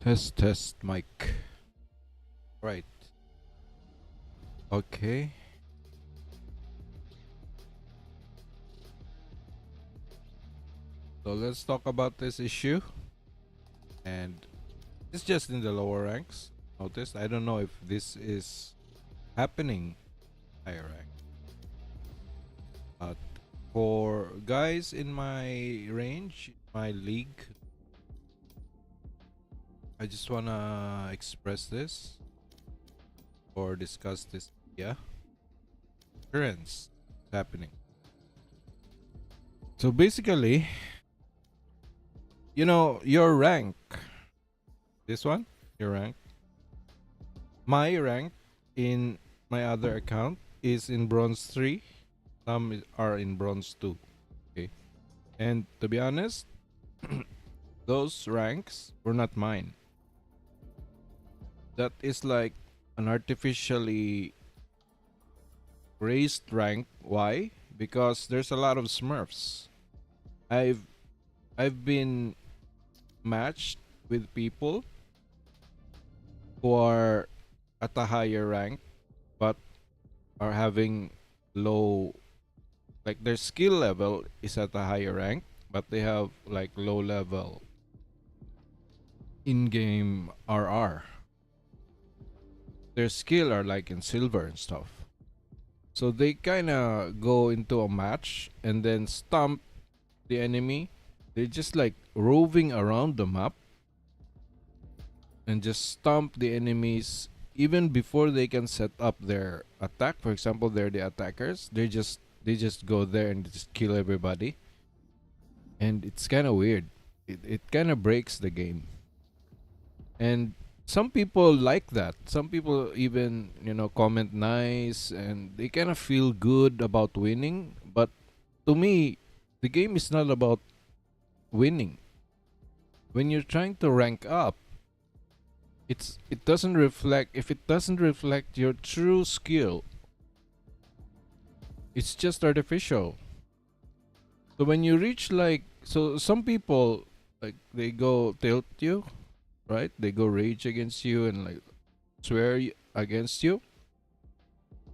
Test mic. Right. Okay. So let's talk about this issue. And it's just in the lower ranks. Notice, I don't know if this is happening higher rank. But for guys in my range, my league, I just wanna express this or discuss this. Yeah, occurrence happening. So basically, your rank. This one, your rank. My rank in my other account is in bronze 3. Some are in bronze 2. Okay. And to be honest, those ranks were not mine. That is like an artificially raised rank. Why? Because there's a lot of smurfs. I've I've been matched with people who are at a higher rank but are having low, like their skill level is at a higher rank but they have like low level in-game RR. Their skill are like in silver and stuff. So they kind of go into a match and then stomp the enemy. They're just like roving around the map and just stomp the enemies even before they can set up their attack. For example, they're the attackers. They just go there and just kill everybody. And it's kind of weird. It kind of breaks the game. And some people like that. Some people even, comment nice and they kind of feel good about winning. But to me, the game is not about winning. When you're trying to rank up, it doesn't reflect, if it doesn't reflect your true skill, it's just artificial. So when you reach like, so some people like they go tilt you, right? They go rage against you and like swear against you,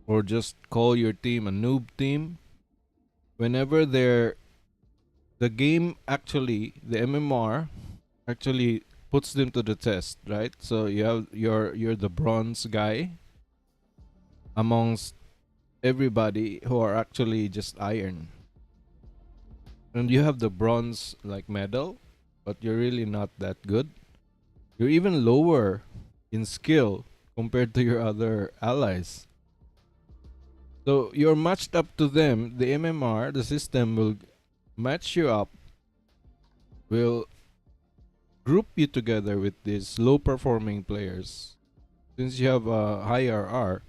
or just call your team a noob team. Whenever the game actually, the MMR actually puts them to the test, right? So you're the bronze guy amongst everybody who are actually just iron. And you have the bronze like medal, but you're really not that good. You're even lower in skill compared to your other allies. So you're matched up to them. The MMR, the system will match you up, will group you together with these low performing players since you have a higher R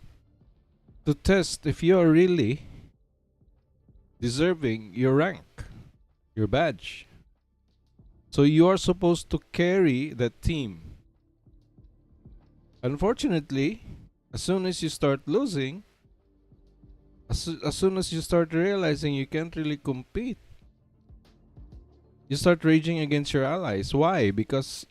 to test if you are really deserving your rank, your badge. So you are supposed to carry that team. Unfortunately, as soon as you start losing, as soon as you start realizing you can't really compete, you start raging against your allies. Why? Because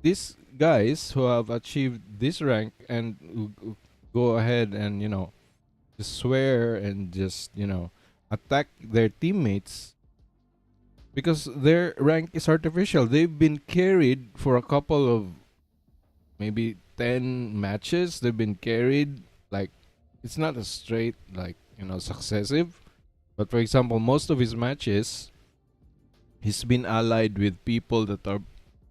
these guys who have achieved this rank and go ahead and just swear and just attack their teammates because their rank is artificial. They've been carried for a couple of maybe 10 matches. They've been carried, like it's not a straight like successive, but for example most of his matches he's been allied with people that are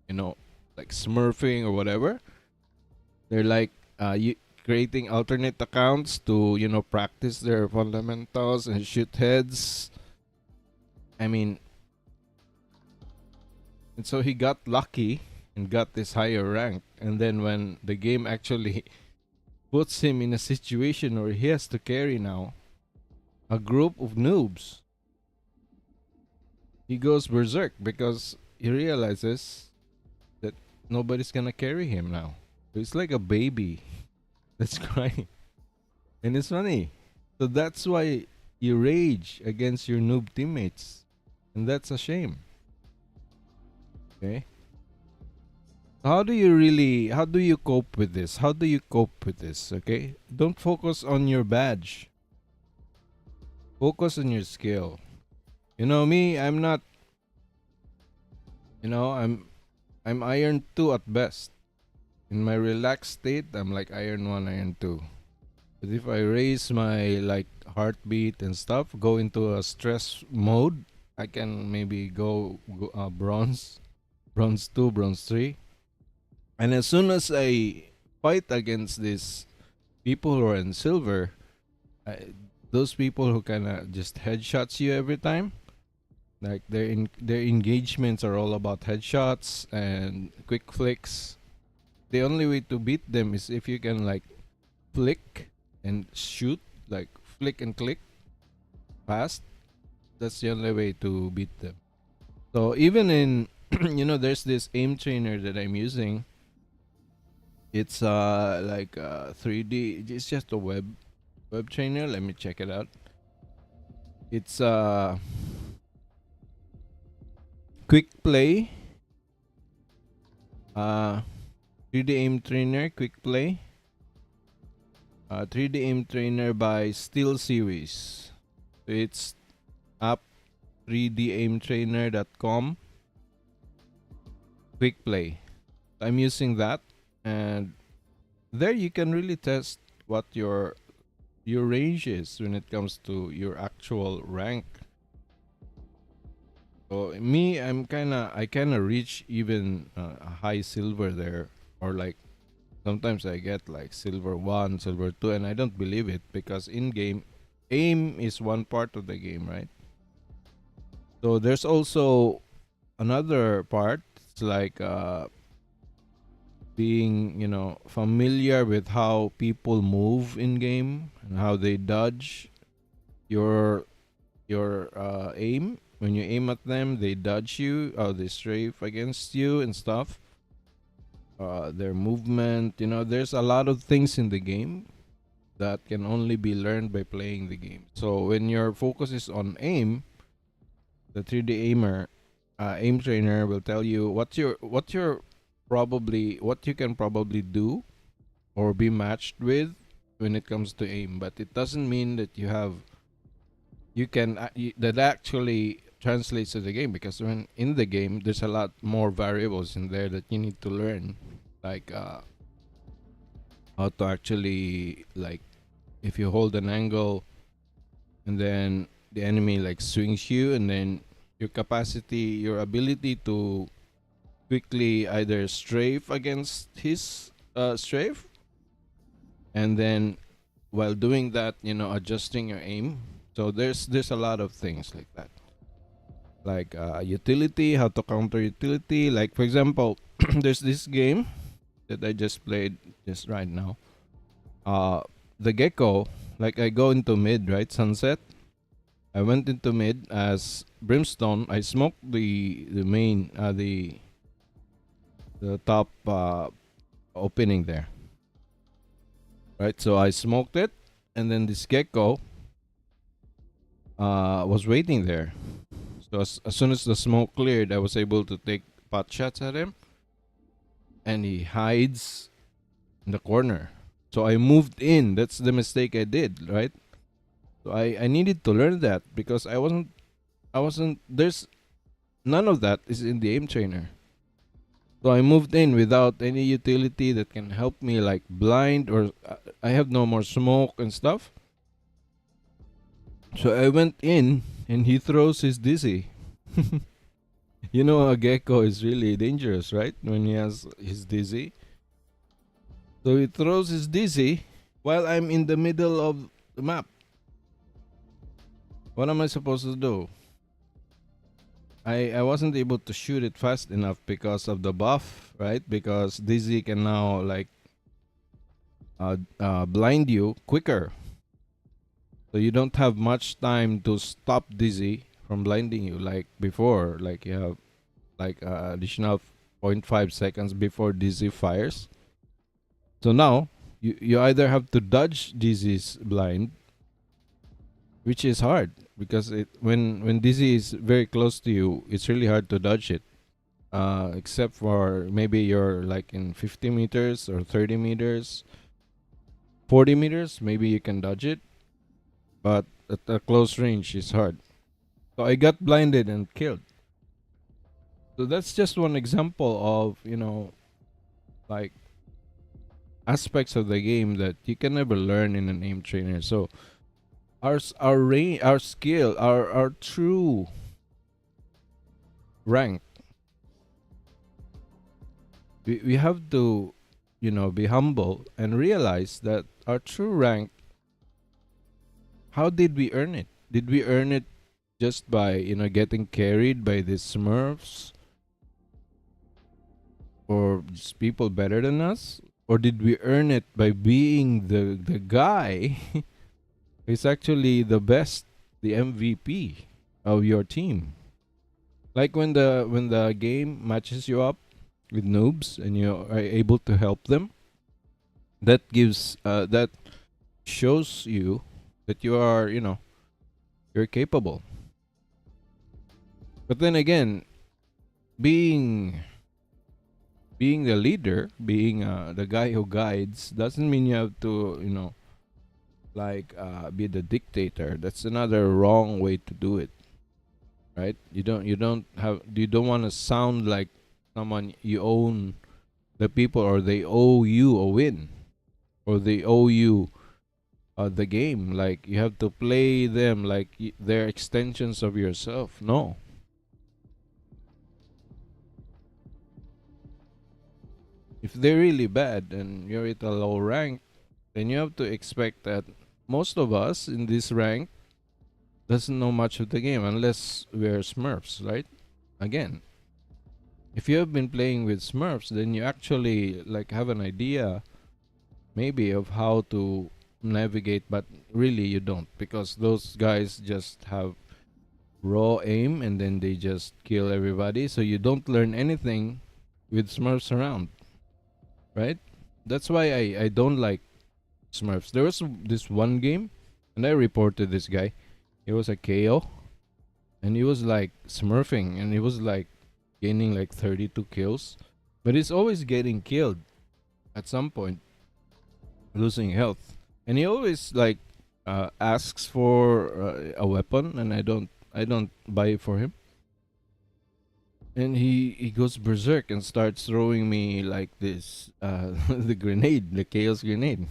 you know like smurfing or whatever. They're like creating alternate accounts to practice their fundamentals and shoot heads. I mean, and so he got lucky and got this higher rank, and then when the game actually puts him in a situation where he has to carry now a group of noobs, he goes berserk because he realizes that nobody's gonna carry him now. It's like a baby that's crying. And it's funny. So that's why you rage against your noob teammates. And that's a shame. Okay? how do you cope with this? How do you cope with this? Okay? Don't focus on your badge. Focus on your skill. You know me, I'm not, you know, I'm iron 2 at best. In my relaxed state, I'm like iron 1, iron 2. But if I raise my like heartbeat and stuff, go into a stress mode, I can maybe go bronze, bronze 2, bronze 3. And as soon as I fight against these people who are in silver, I, those people who kind of just headshots you every time, like their engagements are all about headshots and quick flicks. The only way to beat them is if you can like flick and shoot, like flick and click fast. That's the only way to beat them. So even in there's this aim trainer that I'm using. It's like 3D. It's just a web trainer. Let me check it out. It's quick play. Uh 3D aim trainer, quick play. 3D aim trainer by Steel Series. So it's app 3daimtrainer.com. Quick play. I'm using that, and there you can really test what your range is when it comes to your actual rank. So me, I kind of reach even a high silver there, or like sometimes I get like silver 1, silver 2, and I don't believe it because in game aim is one part of the game, right? So there's also another part. It's like being, familiar with how people move in game and how they dodge your aim. When you aim at them, they dodge you or they strafe against you and stuff. Their movement, there's a lot of things in the game that can only be learned by playing the game. So when your focus is on aim, the 3D aim trainer will tell you what you can probably do or be matched with when it comes to aim. But it doesn't mean that that actually translates to the game, because when in the game there's a lot more variables in there that you need to learn, like how to actually, like, if you hold an angle and then the enemy like swings you, and then your ability to quickly either strafe against his strafe, and then while doing that, adjusting your aim. So there's a lot of things like that, like utility, how to counter utility. Like for example, there's this game that I just played just right now. The gecko, like I go into mid, right? Sunset. I went into mid as Brimstone. I smoked the main the top opening there, right? So I smoked it, and then this gecko was waiting there. So as soon as the smoke cleared, I was able to take pot shots at him, and he hides in the corner. So I moved in. That's the mistake I did, right? So I needed to learn that because I wasn't there's none of that is in the aim trainer. So I moved in without any utility that can help me, like blind, or I have no more smoke and stuff. So I went in and he throws his dizzy. A gecko is really dangerous, right? When he has his dizzy. So he throws his dizzy while I'm in the middle of the map. What am I supposed to do? I wasn't able to shoot it fast enough because of the buff, right? Because dizzy can now like blind you quicker. So you don't have much time to stop dizzy from blinding you like before. Like you have like additional 0.5 seconds before dizzy fires. So now you either have to dodge dizzy's blind, which is hard because when dizzy is very close to you, it's really hard to dodge it. except for maybe you're like in 50 meters or 30 meters, 40 meters, maybe you can dodge it, but at a close range is hard. So I got blinded and killed. So that's just one example of, like aspects of the game that you can never learn in an aim trainer. So our range, our skill, our true rank, we have to, be humble and realize that our true rank, how did we earn it? Did we earn it just by, getting carried by the Smurfs or just people better than us? Or did we earn it by being the guy who's actually the best, the MVP of your team? Like when the game matches you up with noobs and you are able to help them, that shows you that you are, you're capable. But then again, being being the leader, being the guy who guides, doesn't mean you have to, like be the dictator. That's another wrong way to do it, right? You don't want to sound like someone you own the people, or they owe you a win, or they owe you the game. Like you have to play them like they're extensions of yourself. No, if they're really bad and you're at a low rank, then you have to expect that most of us in this rank doesn't know much of the game unless we're Smurfs, right? Again, if you have been playing with Smurfs, then you actually like have an idea maybe of how to navigate, but really you don't, because those guys just have raw aim and then they just kill everybody. So you don't learn anything with Smurfs around, right? That's why I don't like Smurfs. There was this one game, and I reported this guy. He was a KO, and he was like smurfing, and he was like gaining like 32 kills, but he's always getting killed at some point, losing health, and he always like asks for a weapon, and I don't buy it for him, and he goes berserk and starts throwing me like this the grenade, the chaos grenade.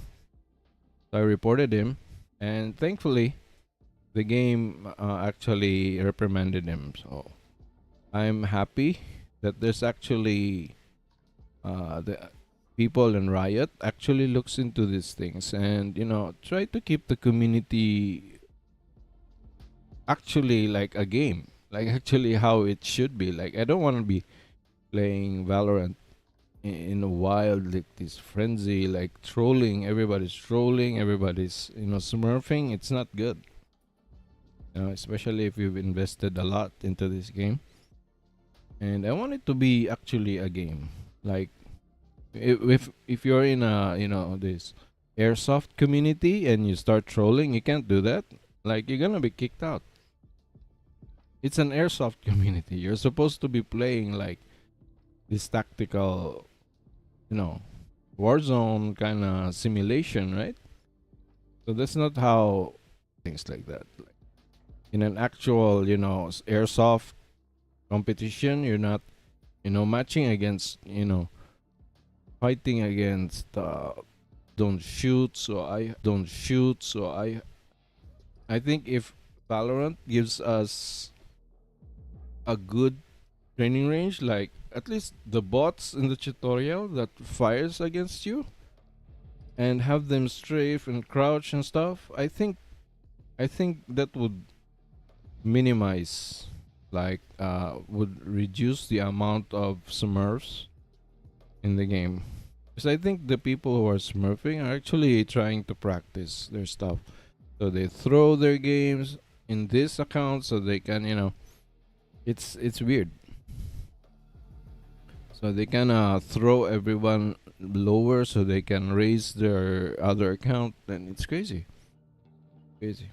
So I reported him, and thankfully the game actually reprimanded him. So I'm happy that there's actually the people in Riot actually looks into these things, and try to keep the community actually like a game, like actually how it should be. Like I don't want to be playing Valorant in a wild like this frenzy, like trolling. Everybody's trolling. Everybody's smurfing. It's not good. Especially if you've invested a lot into this game. And I want it to be actually a game. Like if you're in a this airsoft community and you start trolling, you can't do that. Like you're gonna be kicked out. It's an airsoft community. You're supposed to be playing like this tactical, you know, Warzone kind of simulation, right? So that's not how things like that. Like in an actual, airsoft competition, you're not, matching against, fighting against don't shoot. So I think if Valorant gives us a good training range, like at least the bots in the tutorial that fires against you, and have them strafe and crouch and stuff, I think that would minimize, like would reduce the amount of smurfs in the game. Because I think the people who are smurfing are actually trying to practice their stuff. So they throw their games in this account so they can, it's weird. So they kind of throw everyone lower so they can raise their other account, and it's crazy, crazy.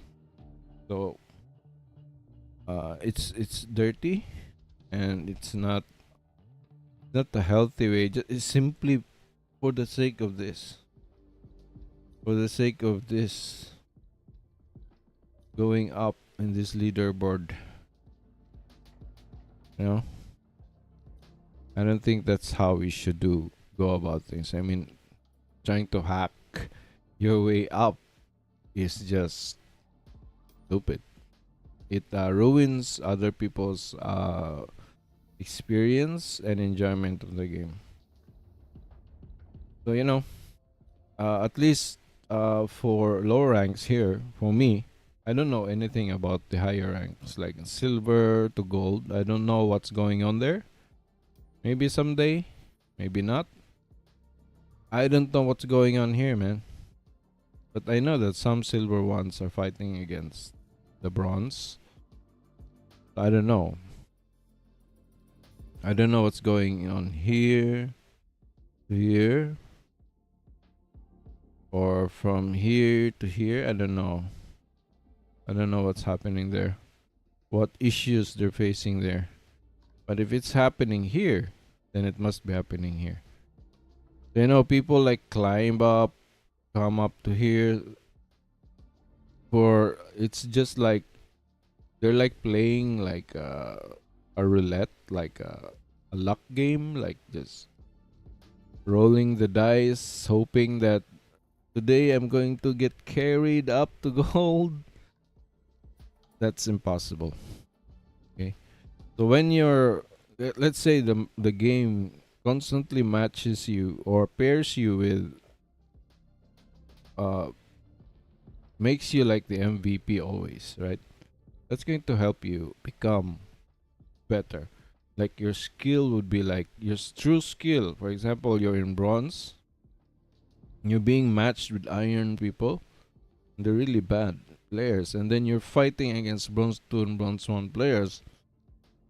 So it's dirty, and it's not Not the healthy way. Just it's simply for the sake of this. For the sake of this going up in this leaderboard. You know? I don't think that's how we should go about things. I mean, trying to hack your way up is just stupid. It ruins other people's experience and enjoyment of the game. So at least for lower ranks here, for me, I don't know anything about the higher ranks, like silver to gold. I don't know what's going on there. Maybe someday, maybe not. I don't know what's going on here, man. But I know that some silver ones are fighting against the bronze. I don't know. I don't know what's going on here to here or from here to here. I don't know. I don't know what's happening there. What issues they're facing there. But if it's happening here, then it must be happening here. So, people like climb up, come up to here. For it's just like they're like playing like a roulette, like a luck game, like just rolling the dice, hoping that today I'm going to get carried up to gold. That's impossible. Okay. So when let's say the game constantly matches you or pairs you with uh makes you like the MVP always, right? That's going to help you become better. Like your skill would be like your true skill. For example, you're in bronze, you're being matched with iron people. They're really bad players, and then you're fighting against bronze 2 and bronze 1 players,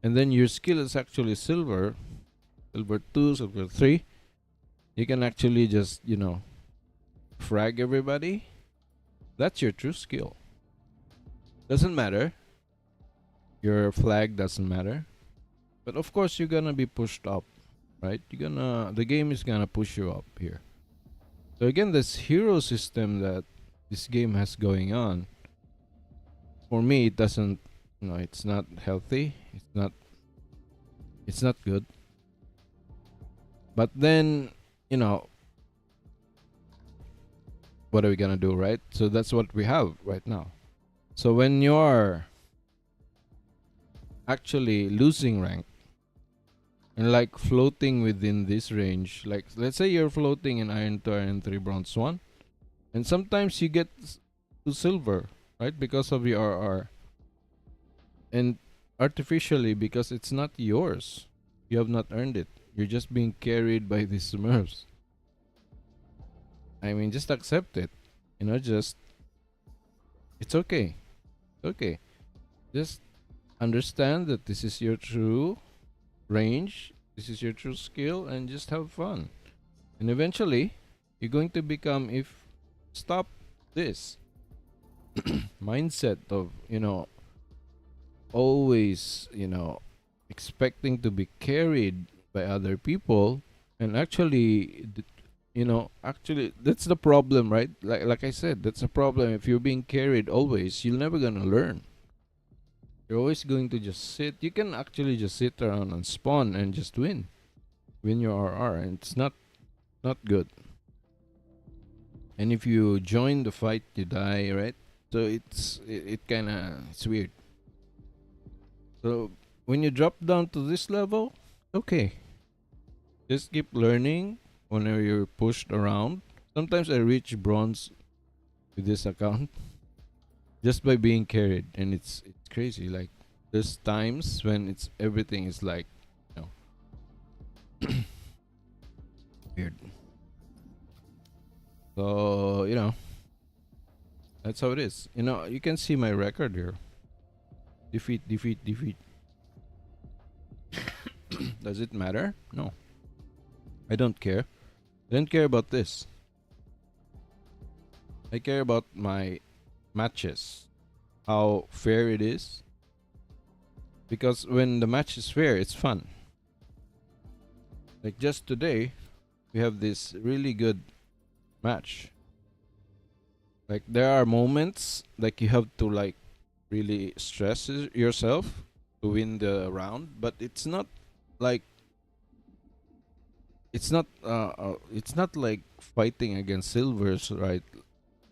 and then your skill is actually silver, silver 2, silver 3. You can actually just frag everybody. That's your true skill. Doesn't matter. Your flag doesn't matter. But of course you're gonna be pushed up, right? The game is gonna push you up here. So again, this hero system that this game has going on, for me it doesn't, it's not healthy. It's not good. But then, what are we gonna do, right? So that's what we have right now. So when you're actually losing rank and like floating within this range, like let's say you're floating in iron 2, iron 3, bronze 1, and sometimes you get to silver, right? Because of your RR. And artificially, because it's not yours. You have not earned it. You're just being carried by these smurfs. I mean, just accept it. Just it's okay. Okay. Just understand that this is your true range, this is your true skill, and just have fun. And eventually, you're going to become, if stop this mindset of, always, expecting to be carried by other people, and actually, actually, that's the problem, right? Like I said, that's a problem. If you're being carried always, you're never gonna learn. You're always going to just sit. You can actually just sit around and spawn and just win your RR, and it's not good. And if you join the fight, you die, right? So it kind of it's weird. So when you drop down to this level, okay, just keep learning. Whenever you're pushed around, sometimes I reach bronze with this account just by being carried, and it's crazy. Like there's times when it's everything is like, you know, weird. So that's how it is. You can see my record here. Defeat, defeat, defeat. Does it matter? No. I don't care. I don't care about this. I care about my matches. How fair it is. Because when the match is fair, it's fun. Like just today, we have this really good match. Like there are moments like you have to like really stress yourself to win the round, but like it's not like fighting against silvers, right?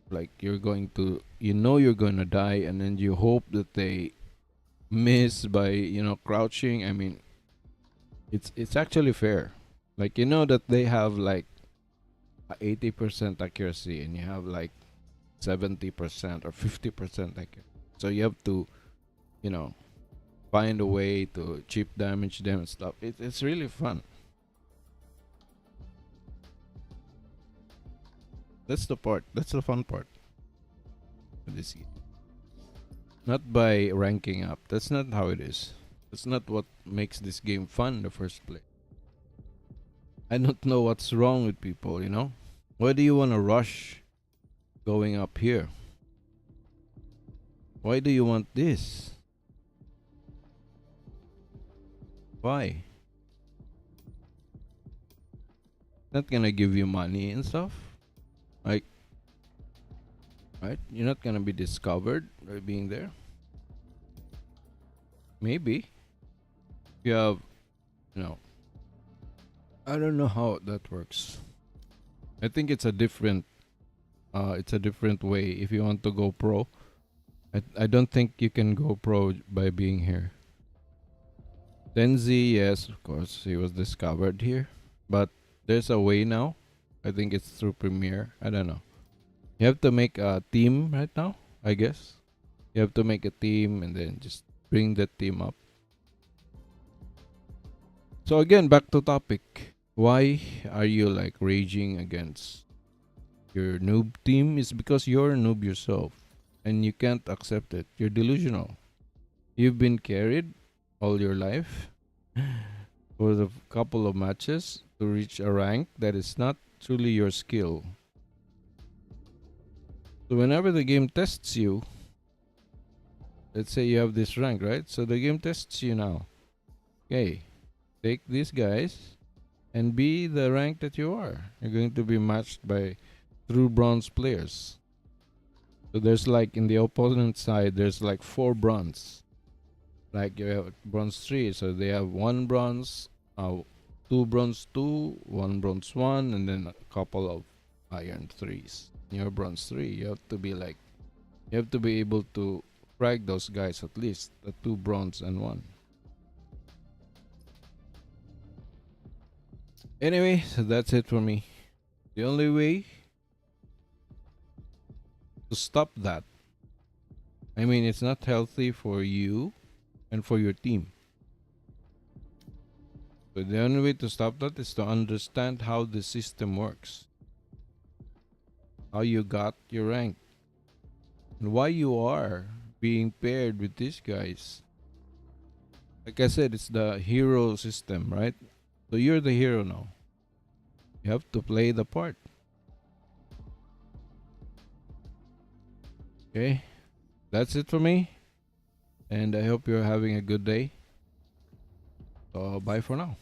Like you're gonna die, and then you hope that they miss by crouching. I mean, it's actually fair. Like you know that they have like a 80% accuracy, and you have like 70% or 50% accuracy. So you have to you know find a way to chip damage them and stuff. It's really fun. That's the part. That's the fun part of this game. Not by ranking up. That's not how it is. That's not what makes this game fun in the first place. I don't know what's wrong with people. Why do you want to rush going up here? Why do you want this? Why? Not gonna give you money and stuff? Like, right? You're not gonna be discovered by being there? Maybe. You have, you know, I don't know how that works. I think it's a different way if you want to go pro. I don't think you can go pro by being here. Tenzi, yes, of course, he was discovered here, but there's a way now. I think it's through Premiere. I don't know. You have to make a team right now, I guess. You have to make a team and then just bring that team up. So again, back to topic. Why are you like raging against your noob team? Is because you're a noob yourself and you can't accept it. You're delusional. You've been carried all your life for a couple of matches to reach a rank that is not truly your skill. So whenever the game tests you, let's say you have this rank, right? So the game tests you now. Okay, take these guys and be the rank that you are. You're going to be matched by true bronze players. So there's like in the opponent side, there's like 4 bronze. Like you have bronze 3, so they have 1 bronze, 2 bronze 2, 1 bronze 1, and then a couple of iron 3s. You're bronze 3. You have to be able to frag those guys at least, the 2 bronze and 1. Anyway, so that's it for me. The only way to stop that, I mean, it's not healthy for you and for your team. So the only way to stop that is to understand how the system works, how you got your rank, and why you are being paired with these guys. Like I said, it's the hero system, right? So you're the hero now. You have to play the part. Okay? That's it for me. And I hope you're having a good day. So bye for now.